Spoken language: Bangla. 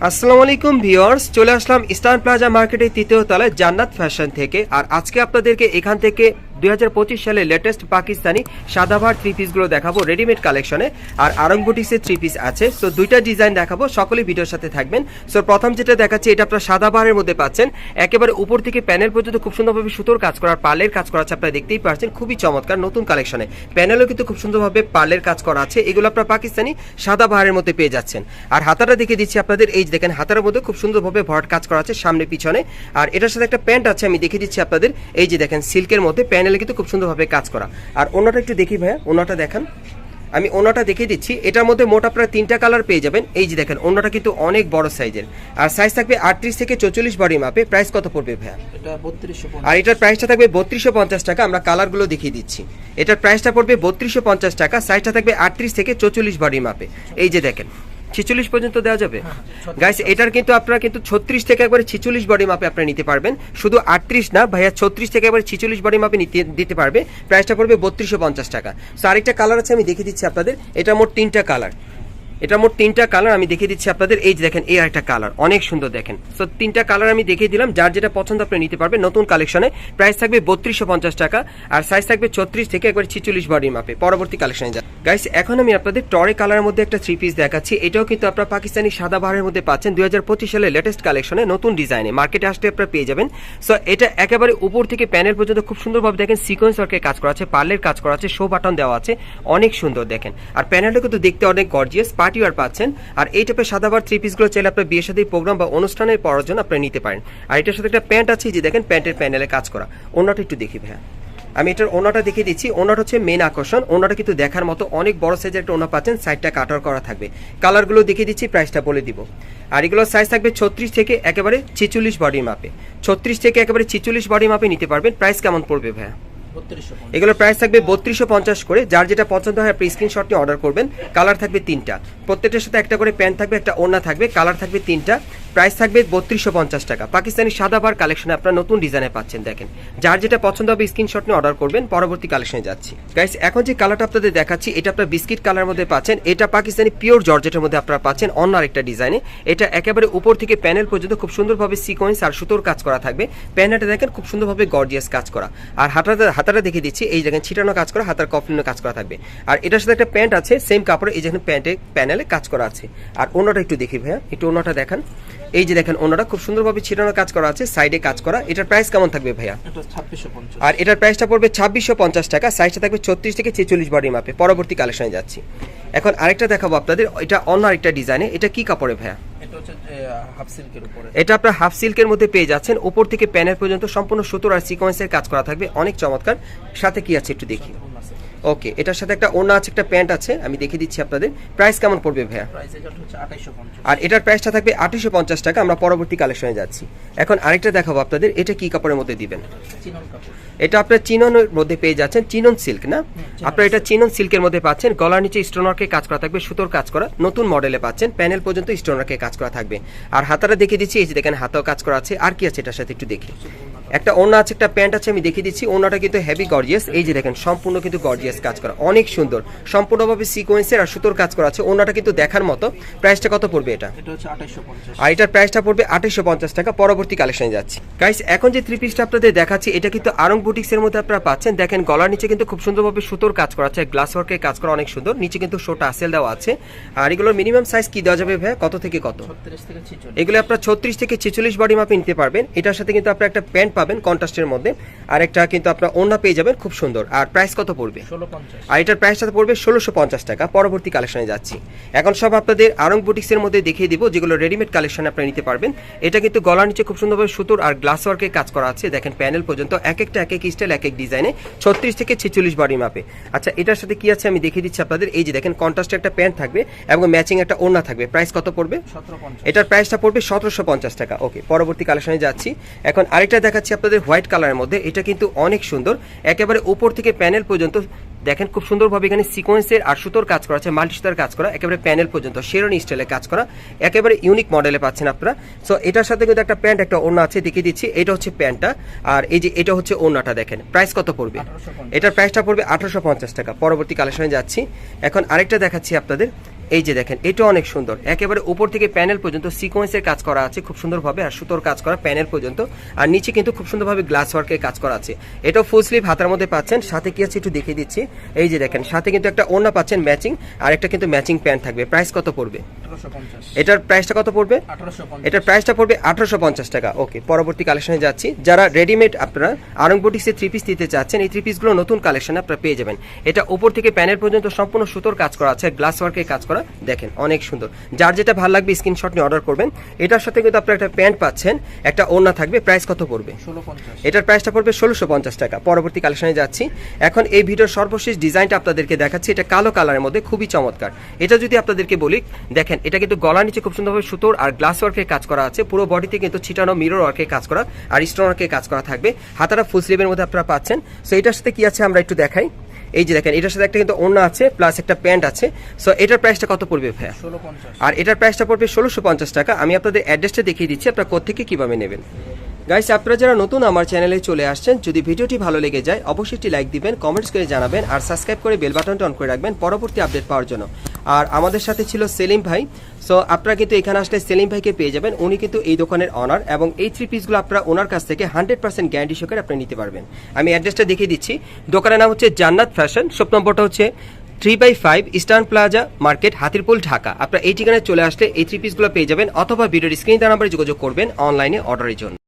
আসসালামু আলাইকুম ভিউয়ার্স, চলে আসলাম ইস্টার্ন প্লাজা মার্কেটের তৃতীয় তলায় জান্নাত ফ্যাশন থেকে। আর আজকে আপনাদেরকে এখান থেকে 2025 সালে লেটেস্ট পাকিস্তানি সাদাভার থ্রি পিসগুলো দেখাবো রেডিমেড কালেকশনে। আর আরং বুটিক্সের থ্রি পিস আছে, সো দুইটা ডিজাইন দেখাবো, সকলেই ভিডিওর সাথে থাকবেন। সো প্রথম যেটা দেখাচ্ছি, এটা আপনারা সাদাভারের মধ্যে পাচ্ছেন, একেবারে উপর থেকে প্যানেল পর্যন্ত খুব সুন্দরভাবে সুতোর কাজ করা, পার্লের কাজ করা আছে, আপনারা দেখতেই পাচ্ছেন, খুবই চমৎকার নতুন কালেকশনে। প্যানেলও কিন্তু খুব সুন্দরভাবে পার্লের কাজ করা আছে, এগুলো আপনারা পাকিস্তানি সাদাভারের মধ্যে পেয়ে যাচ্ছেন। আর হাতাটা দেখে দিচ্ছি আপনাদের, এই দেখেন হাতার মধ্যে খুব সুন্দরভাবে ভরাট কাজ করা আছে সামনে পিছনে। আর এটার সাথে একটা প্যান্ট আছে, আমি দেখে দিচ্ছি আপনাদের, এই যে দেখেন সিল্কের মধ্যে প্যানেলে কিন্তু খুব সুন্দরভাবে কাজ করা। আর ওনাটা একটু দেখি ভাইয়া, ওনাটা দেখান, আমি ওনাটা দেখিয়ে দিচ্ছি। এটার মধ্যে মোট আপনারা তিনটা কালার পেয়ে যাবেন। এই যে দেখেন ওনাটা কিন্তু অনেক বড় সাইজের, আর সাইজ থাকবে 38 থেকে 44 বডি মাপে। প্রাইস কত পড়বে ভাইয়া? এটা 3250। আর এটার প্রাইসটা থাকবে 3250 টাকা। আমরা কালারগুলো দেখিয়ে দিচ্ছি। এটার প্রাইসটা পড়বে 3250 টাকা, সাইজটা থাকবে 38 থেকে 44 বডি মাপে। এই যে দেখেন 46 পর্যন্ত দেওয়া যাবে গাইস। এটার কিন্তু আপনারা কিন্তু 36 থেকে একবারে 46 বডি মাপে আপনারা নিতে পারবেন, শুধু 38 না ভাইয়া, 36 থেকে একবারে 46 বডি মাপে দিতে পারবে। প্রাইসটা পড়বে 3250 টাকা। সো আরেকটা কালার আছে, আমি দেখিয়ে দিচ্ছি আপনাদের। এটা মোট তিনটা কালার, আমি দেখিয়ে দিচ্ছি আপনাদের। এই যে দেখেন, এই একটা কালার অনেক সুন্দর দেখেন। সো তিনটা কালার আমি দেখিয়ে দিলাম, যার যেটা পছন্দ আপনি নিতে পারবেন নতুন কালেকশনে। প্রাইস থাকবে 3250 টাকা, আর সাইজ থাকবে 36 থেকে একবার 46 বডির মাপে। পরবর্তী কালেকশনে যান গাইস। এখন আমি আপনাদের টরে কালারের মধ্যে একটা থ্রি পিস দেখাচ্ছি। এটাও কিন্তু আপনারা পাকিস্তানি সাদা বাহারের মধ্যে পাচ্ছেন 2025 সালে লেটেস্ট কালেকশনে, নতুন ডিজাইনে মার্কেটে আসতে আপনারা পেয়ে যাবেন। সো এটা একেবারে উপর থেকে প্যানেল পর্যন্ত খুব সুন্দরভাবে দেখেন সিকোয়েন্স ওয়ার্কের কাজ করা আছে, পার্লের কাজ করা আছে, শো বাটন দেওয়া আছে, অনেক সুন্দর দেখেন। আর প্যানেলটা কিন্তু দেখতে অনেক গর্জিয়াস, পার্টি ওয়্যার পাচ্ছেন। আর এই টাইপের সাদাবার থ্রি পিসগুলো চাইলে আপনার বিয়ের সাথে প্রোগ্রাম বা অনুষ্ঠানে পরার জন্য আপনারা নিতে পারেন। আর এটার সাথে একটা প্যান্ট আছে, যে দেখেন প্যান্টের প্যানেলে কাজ করা। ওনাটা একটু দেখি ভাইয়া, আমি এটার ওনাটা দেখিয়ে দিচ্ছি। ওনাটা হচ্ছে মেন আকর্ষণ, ওনাটা কিন্তু দেখার মতো অনেক বড় সাইজের একটা ওনা পাচ্ছেন, সাইডটা কাটার করা থাকবে। কালারগুলো দেখিয়ে দিচ্ছি, প্রাইসটা বলে দিব। আর এগুলোর সাইজ থাকবে 36 থেকে একেবারে 46 বডি মাপে। 36 থেকে একেবারে 46 বডি মাপে নিতে পারবেন। প্রাইস কেমন পড়বে ভাইয়া? এগুলোর প্রাইস থাকবে 3250 করে। যার যেটা পছন্দ হয় আপনি স্ক্রিনশট নিয়ে অর্ডার করবেন। কালার থাকবে তিনটা, প্রত্যেকটার সাথে একটা করে প্যান্ট থাকবে, একটা ওড়না থাকবে, কালার থাকবে তিনটা। প্রাইস থাকবে 3250 টাকা। পাকিস্তানি সাদাবার কালেকশনে আপনারা নতুন ডিজাইনে পাচ্ছেন দেখেন। যার যেটা পছন্দ হবে স্ক্রিনশট নিয়ে অর্ডার করবেন। পরবর্তী কালেকশনে যাচ্ছি গাইস। এখন যে কালারটা আপনাদের দেখাচ্ছি, এটা আপনারা বিস্কিট কালার মধ্যে পাচ্ছেন। এটা পাকিস্তানি পিওর জর্জেটের মধ্যে আপনারা পাচ্ছেন অন্য আরেকটা ডিজাইনে। এটা একেবারে উপর থেকে প্যানেল পর্যন্ত খুব সুন্দরভাবে সিকোয়েন্স আর সুতোর কাজ করা থাকবে। প্যানেলটা দেখেন খুব সুন্দরভাবে গর্জিয়াস কাজ করা। আর হাতাটা দেখে দিচ্ছি, এই দেখেন ছিটানো কাজ করা, হাতার কফলিনো কাজ করা থাকবে। আর এটার সাথে একটা প্যান্ট আছে সেম কাপড়ে, এই যেখানে প্যানেলে কাজ করা আছে। আর ওনাটা একটু দেখি ভাইয়া, একটু ওনাটা দেখান। এই যে দেখেন ওনাটা খুব সুন্দরভাবে ছিটানো কাজ করা আছে, সাইডে কাজ করা। এটার প্রাইস কেমন থাকবে ভাইয়া? এটা 2650। আর এটার প্রাইসটা পড়বে 2650 টাকা, সাইজটা থাকবে 36 থেকে 46 বডি মাপে। পরবর্তী কালেকশনে যাচ্ছি। এখন আরেকটা দেখাবো আপনাদের, এটা অন্য আরেকটা ডিজাইনে। এটা কি কাপড়ে ভাইয়া? এটা হচ্ছে হাফ সিল্কের উপরে। এটা আপনারা হাফ সিল্কের মধ্যে পেয়ে যাচ্ছেন। উপর থেকে প্যানেল পর্যন্ত সম্পূর্ণ সুতোর আর সিকোয়েন্সের কাজ করা থাকবে, অনেক চমৎকার। সাথে কি আছে একটু দেখি। ওকে, এটার সাথে একটা ওড়না আছে, একটা প্যান্ট আছে, আমি দেখিয়ে দিচ্ছি আপনাদের। প্রাইস কেমন পড়বে ভাইয়া? প্রাইস এটা হচ্ছে 2850। আর এটার প্রাইসটা থাকবে 2850 টাকা। আমরা পরবর্তী কালেকশনে যাচ্ছি। এখন আরেকটা দেখাবো আপনাদের, এটা কি কাপড়ের মধ্যে দিবেন? চিনন কাপড়। এটা আপনার চিননের মধ্যে পেয়ে যাচ্ছেন, চিনন সিল্ক না? আপনারা এটা চিনন সিল্কের মধ্যে পাচ্ছেন। গলার নিচে স্টোনওয়ার্কে কাজ করা থাকবে, সুতোর কাজ করা, নতুন মডেলে পাচ্ছেন। প্যানেল পর্যন্ত স্টোনওয়ার্কে কাজ করা থাকবে। আর হাতাটা দেখিয়ে দিচ্ছি, এই যে দেখেন হাতাও কাজ করা আছে। আর কি আছে এটার সাথে একটু দেখি। একটা ওড়না আছে, একটা প্যান্ট আছে, আমি দেখিয়ে দিচ্ছি। ওড়নাটা কিন্তু হেভি গর্জিয়াস, এই যে দেখেন সম্পূর্ণ কিন্তু গর্জিয়াস কাজ করা, অনেক সুন্দর, সম্পূর্ণভাবে সিকোয়েন্সের আর সুতোর কাজ করা আছে। ওড়নাটা কিন্তু দেখার মতো। প্রাইসটা কত পড়বে এটা? এটা হচ্ছে 2850। আর এটার প্রাইসটা পড়বে 2850 টাকা। পরবর্তী কালেকশনে যাচ্ছি গাইস। এখন যে থ্রি পিসটা আপনাদের দেখাচ্ছি, এটা কিন্তু আরং বুটিক্সের মধ্যে আপনারা পাচ্ছেন। দেখেন গলার নিচে কিন্তু খুব সুন্দরভাবে সুতোর কাজ করা আছে, গ্লাস ওয়ার্কের কাজ করা অনেক সুন্দর। নিচে কিন্তু শোটা আসেল দেওয়া আছে। আর এগুলোর মিনিমাম সাইজ কি দেওয়া যাবে ভাই, কত থেকে কত? 36 থেকে 46। এগুলো আপনারা 36 থেকে 46 বডি মাপে নিতে পারবেন। এটার সাথে কিন্তু আপনারা একটা প্যান্ট পাবেন কন্ট্রাস্টের মধ্যে, আর একটা কিন্তু আপনারা ওড়না পেয়ে যাবেন, খুব সুন্দর। আর প্রাইস কত পড়বে? 1650। আর এটার প্রাইসটা পড়বে 1650 টাকা। পরবর্তী কালেকশনে যাচ্ছি। এখন সব আপনাদের আরং বুটিক্সের মধ্যে দেখিয়ে দিব, যেগুলো রেডিমেড কালেকশন আপনারা নিতে পারবেন। এটা কিন্তু গলার নিচে খুব সুন্দরভাবে সুতোর আর গ্লাস ওয়ার্কের কাজ করা আছে। দেখেন প্যানেল পর্যন্ত এক একটা এক এক স্টাইল, এক এক ডিজাইনে, 36 থেকে 46 বডি মাপে। আচ্ছা, এটার সাথে কি আছে আমি দেখিয়ে দিচ্ছি আপনাদের। এই যে দেখেন কন্ট্রাস্টে একটা প্যান্ট থাকবে এবং ম্যাচিং একটা ওড়না থাকবে। প্রাইস কত পড়বে? 1750। এটার প্রাইসটা পড়বে 1750 টাকা। ওকে, পরবর্তী কালেকশনে যাচ্ছি। এখন আরেকটা দেখাচ্ছি আপনাদের হোয়াইট কালারের মধ্যে। এটা কিন্তু অনেক সুন্দর, একেবারে উপর থেকে প্যানেল পর্যন্ত দেখেন খুব সুন্দরভাবে এখানে সিকোয়েন্সের আর সুতোর কাজ করা আছে, মাল্টি সুতার কাজ করা, একেবারে প্যানেল পর্যন্ত শেরনি স্টাইলে কাজ করা, একেবারে ইউনিক মডেলে পাচ্ছেন আপনারা। সো এটার সাথে কিন্তু একটা প্যান্ট, একটা ওড়না আছে, দেখিয়ে দিচ্ছি। এটা হচ্ছে প্যান্টটা, আর এই যে এটা হচ্ছে ওড়নাটা। দেখেন প্রাইস কত পড়বে? 1850। এটার প্রাইসটা পড়বে 1850 টাকা। পরবর্তী কালেকশনে যাচ্ছি। এখন আরেকটা দেখাচ্ছি আপনাদের। এই যে দেখেন এটা অনেক সুন্দর, একেবারে উপর থেকে প্যানেল পর্যন্ত সিকোয়েন্সের কাজ করা আছে খুব সুন্দরভাবে, আর সুতোর কাজ করা প্যানেল পর্যন্ত, আর নিচে কিন্তু খুব সুন্দরভাবে গ্লাস ওয়ার্কের কাজ করা আছে। এটাও ফুল স্লিভ হাতার মধ্যে পাচ্ছেন, সাথে কি আছে একটু দেখিয়ে দিচ্ছি। এই যে দেখেন সাথে কিন্তু একটা ওড়না পাচ্ছেন ম্যাচিং, আর একটা কিন্তু ম্যাচিং প্যান্ট থাকবে। প্রাইস কত পড়বে? 1850। এটার প্রাইসটা কত পড়বে? 1850। এটার প্রাইসটা পড়বে 1850 টাকা। ওকে, পরবর্তী কালেকশনে যাচ্ছি। যারা রেডিমেড আপনারা আরং বুটিক্সের 3 পিস নিতে চাচ্ছেন, এই 3 পিসগুলো নতুন কালেকশনে আপনারা পেয়ে যাবেন। এটা উপর থেকে প্যানেল পর্যন্ত সম্পূর্ণ সুতোর কাজ করা আছে, গ্লাস ওয়ার্কের কাজ করা, দেখেন অনেক সুন্দর। যার যেটা ভালো লাগবে স্ক্রিনশট নিয়ে অর্ডার করবেন। এটার সাথে কিন্তু আপনারা একটা প্যান্ট পাচ্ছেন, একটা ওড়না থাকবে। প্রাইস কত পড়বে? 1650। এটার প্রাইসটা পড়বে 1650 টাকা। পরবর্তী কালেকশনে যাচ্ছি। এখন এই ভিডিওর সর্বশেষ ডিজাইনটা আপনাদেরকে দেখাচ্ছি। এটা কালো কালারের মধ্যে খুবই চমৎকার। এটা যদি আপনাদেরকে বলি, দেখেন এটা কিন্তু গলার নিচে খুব সুন্দরভাবে সুতোর আর গ্লাস ওয়ার্কের কাজ করা আছে, পুরো বডিতে কিন্তু ছিটানো মিরর ওয়ার্কের কাজ করা আর স্টোন ওয়ার্কের কাজ করা থাকবে। হাতাটা ফুল স্লিভের মধ্যে আপনারা পাচ্ছেন। সো এটার সাথে কি আছে আমরা একটু দেখাই। এই যে দেখেন এটার সাথে একটা কিন্তু ওড়না আছে প্লাস একটা প্যান্ট আছে। সো এটার প্রাইসটা কত পড়বে ভাইয়া? 1650। আর এটার প্রাইসটা পড়বে 1650 টাকা। আমি আপনাদের অ্যাড্রেসটা দেখিয়ে দিচ্ছি, আপনারা কোত্থেকে কিভাবে নেবেন। গাইস, আপনারা যারা নতুন আমার চ্যানেলে চলে আসছেন, যদি ভিডিওটি ভালো লেগে যায় অবশ্যই একটি লাইক দিবেন, কমেন্টস করে জানাবেন, আর সাবস্ক্রাইব করে বেল বাটনটা অন করে রাখবেন পরবর্তী আপডেট পাওয়ার জন্য। আর আমাদের সাথে ছিল সেলিম ভাই। সো আপনারা কিন্তু এখানে আসলে সেলিম ভাইকে পেয়ে যাবেন। উনি কিন্তু এই দোকানের অনার, এবং এই 3 পিসগুলো আপনারা ওনার কাছ থেকে 100% গ্যারান্টি সহকারে আপনি নিতে পারবেন। আমি অ্যাড্রেসটা দেখিয়ে দিচ্ছি। দোকানের নাম হচ্ছে জান্নাত ফ্যাশন, শপ নম্বরটা হচ্ছে 3/5 eastern plaza market, Hatirpool, Dhaka. আপনারা এই ঠিকানায় চলে আসলে এই 3 পিসগুলো পেয়ে যাবেন, অথবা ভিডিওর স্ক্রিন দেওয়া নাম্বারে যোগাযোগ করবেন অনলাইনে অর্ডারের জন্য।